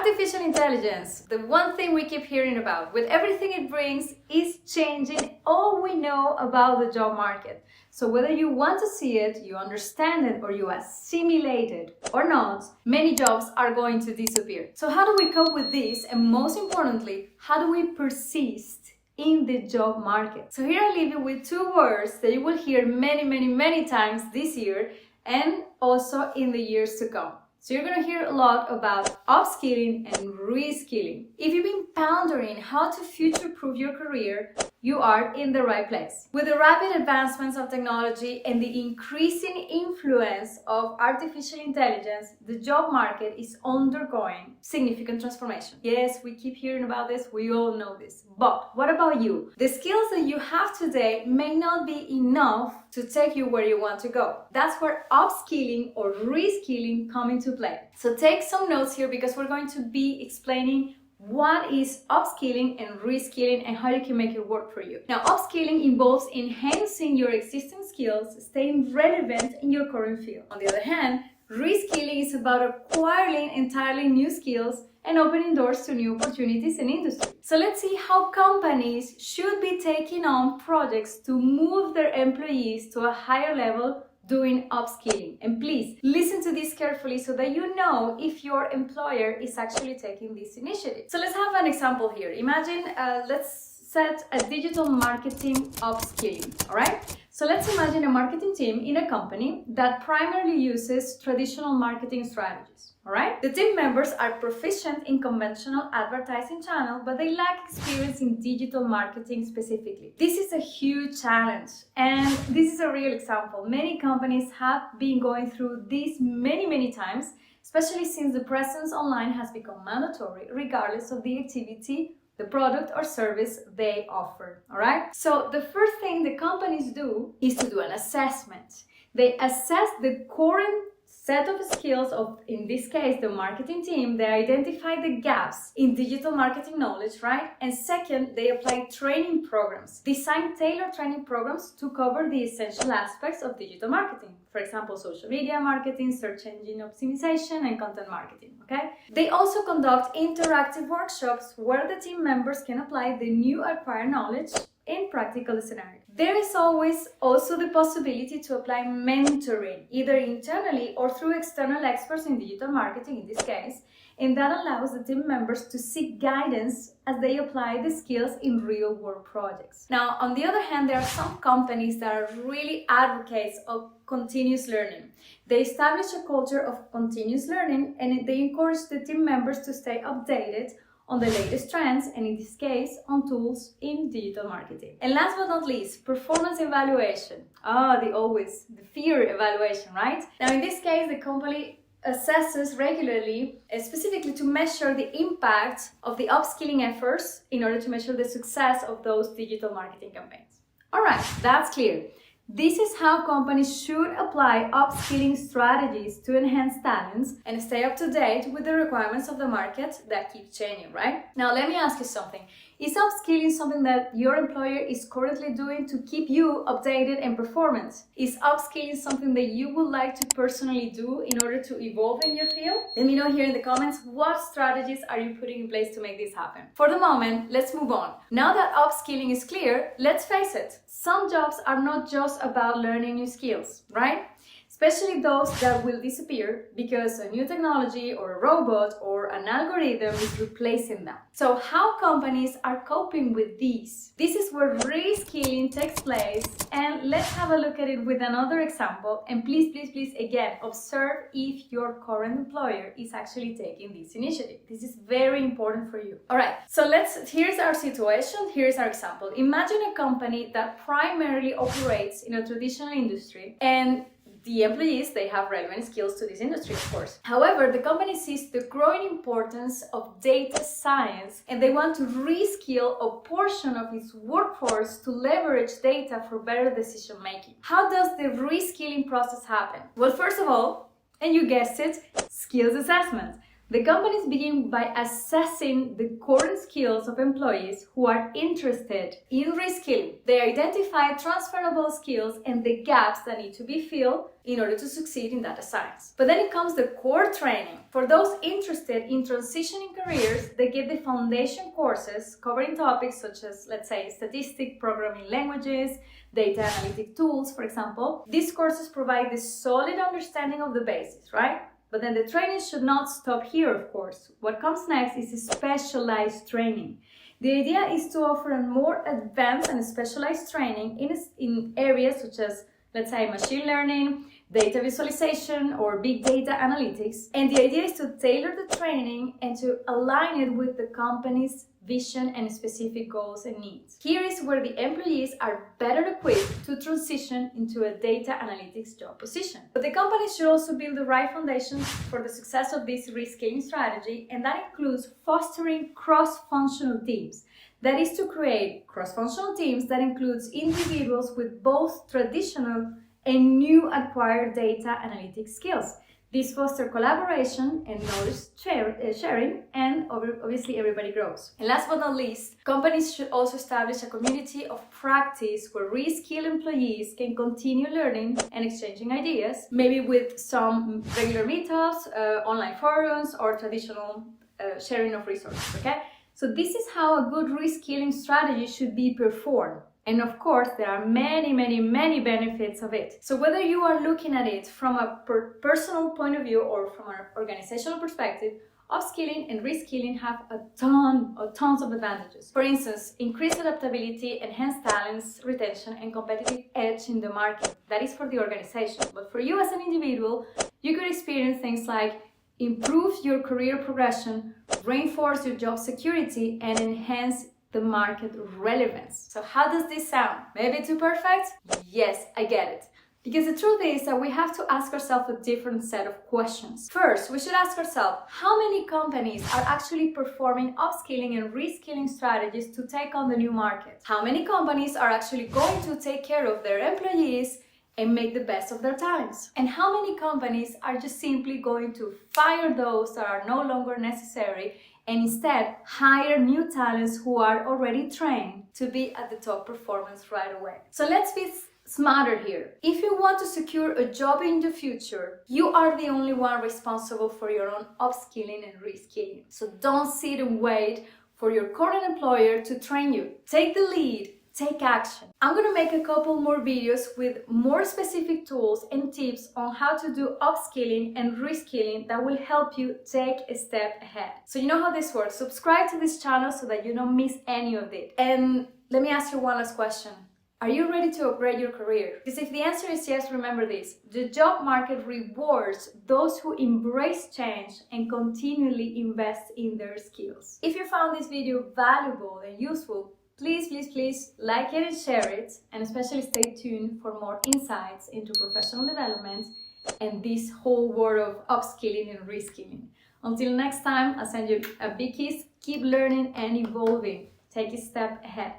Artificial intelligence, the one thing we keep hearing about, with everything it brings, is changing all we know about the job market. So whether you want to see it, you understand it, or you assimilate it or not, many jobs are going to disappear. So how do we cope with this? And most importantly, how do we persist in the job market? So here I leave you with two words that you will hear many times this year and also in the years to come. So you're going to hear a lot about upskilling and reskilling. If you've been pondering how to future-proof your career, you are in the right place. With the rapid advancements of technology and the increasing influence of artificial intelligence, the job market is undergoing significant transformation. Yes, we keep hearing about this, we all know this. But what about you? The skills that you have today may not be enough to take you where you want to go. That's where upskilling or reskilling come into play. So take some notes here because we're going to be explaining what is upskilling and reskilling and how you can make it work for you. Now, upskilling involves enhancing your existing skills, staying relevant in your current field. On the other hand, reskilling is about acquiring entirely new skills and opening doors to new opportunities and industries. So let's see how companies should be taking on projects to move their employees to a higher level doing upskilling. And please listen to this carefully so that you know if your employer is actually taking this initiative. So let's have an example here. Imagine, let's set a digital marketing upskilling, all right? So let's imagine a marketing team in a company that primarily uses traditional marketing strategies, all right? The team members are proficient in conventional advertising channels, but they lack experience in digital marketing specifically. This is a huge challenge, and this is a real example. Many companies have been going through this many times, especially since the presence online has become mandatory regardless of the activity, the product or service they offer, all right? So the first thing the companies do is to do an assessment. They assess the current set of skills of, in this case, the marketing team. They identify the gaps in digital marketing knowledge, right? And second, they apply training programs, design tailored training programs to cover the essential aspects of digital marketing. For example, social media marketing, search engine optimization, and content marketing, okay? They also conduct interactive workshops where the team members can apply the new acquired knowledge in practical scenarios. There is always also the possibility to apply mentoring, either internally or through external experts in digital marketing in this case, and that allows the team members to seek guidance as they apply the skills in real-world projects. Now, on the other hand, there are some companies that are really advocates of continuous learning. They establish a culture of continuous learning and they encourage the team members to stay updated on the latest trends, and in this case, on tools in digital marketing. And last but not least, performance evaluation. The fear evaluation, right? Now, in this case, the company assesses regularly, specifically to measure the impact of the upskilling efforts in order to measure the success of those digital marketing campaigns. All right, that's clear. This is how companies should apply upskilling strategies to enhance talents and stay up to date with the requirements of the market that keep changing, right? Now, let me ask you something. Is upskilling something that your employer is currently doing to keep you updated and performant? Is upskilling something that you would like to personally do in order to evolve in your field? Let me know here in the comments what strategies are you putting in place to make this happen. For the moment, let's move on. Now that upskilling is clear, let's face it, some jobs are not just about learning new skills, right? Especially those that will disappear because a new technology or a robot or an algorithm is replacing them. So how companies are coping with these? This is where reskilling takes place, and let's have a look at it with another example. And please again, observe if your current employer is actually taking this initiative. This is very important for you. All right, so here's our situation, here's our example. Imagine a company that primarily operates in a traditional industry, and the employees, they have relevant skills to this industry, of course. However, the company sees the growing importance of data science and they want to reskill a portion of its workforce to leverage data for better decision making. How does the reskilling process happen? Well, first of all, and you guessed it, skills assessment. The companies begin by assessing the current skills of employees who are interested in reskilling. They identify transferable skills and the gaps that need to be filled in order to succeed in data science. But then it comes the core training. For those interested in transitioning careers, they get the foundation courses covering topics such as, let's say, statistics, programming languages, data analytic tools, for example. These courses provide the solid understanding of the basics, right? But then the training should not stop here, of course. What comes next is specialized training. The idea is to offer a more advanced and specialized training in areas such as, let's say, machine learning, data visualization, or big data analytics. And the idea is to tailor the training and to align it with the company's vision and specific goals and needs. Here is where the employees are better equipped to transition into a data analytics job position. But the company should also build the right foundations for the success of this reskilling strategy, and that includes fostering cross-functional teams. That is to create cross-functional teams that includes individuals with both traditional and new acquired data analytics skills. This fosters collaboration and knowledge sharing, and obviously everybody grows. And last but not least, companies should also establish a community of practice where reskilled employees can continue learning and exchanging ideas, maybe with some regular meetups, online forums, or traditional sharing of resources, okay? So this is how a good reskilling strategy should be performed. And of course, there are many benefits of it. So whether you are looking at it from a personal point of view or from an organizational perspective, upskilling and reskilling have tons of advantages. For instance, increased adaptability, enhanced talents, retention, and competitive edge in the market. That is for the organization. But for you as an individual, you could experience things like improve your career progression, reinforce your job security, and enhance the market relevance. So how does this sound? Maybe too perfect? Yes, I get it. Because the truth is that we have to ask ourselves a different set of questions. First, we should ask ourselves how many companies are actually performing upskilling and reskilling strategies to take on the new market? How many companies are actually going to take care of their employees and make the best of their talents? And how many companies are just simply going to fire those that are no longer necessary and instead hire new talents who are already trained to be at the top performance right away? So let's be smarter here. If you want to secure a job in the future, you are the only one responsible for your own upskilling and reskilling. So don't sit and wait for your current employer to train you. Take the lead. Take action. I'm going to make a couple more videos with more specific tools and tips on how to do upskilling and reskilling that will help you take a step ahead. So you know how this works. Subscribe to this channel so that you don't miss any of it. And let me ask you one last question. Are you ready to upgrade your career? Because if the answer is yes, remember this. The job market rewards those who embrace change and continually invest in their skills. If you found this video valuable and useful, please like it and share it, and especially stay tuned for more insights into professional development and this whole world of upskilling and reskilling. Until next time, I'll send you a big kiss. Keep learning and evolving. Take a step ahead.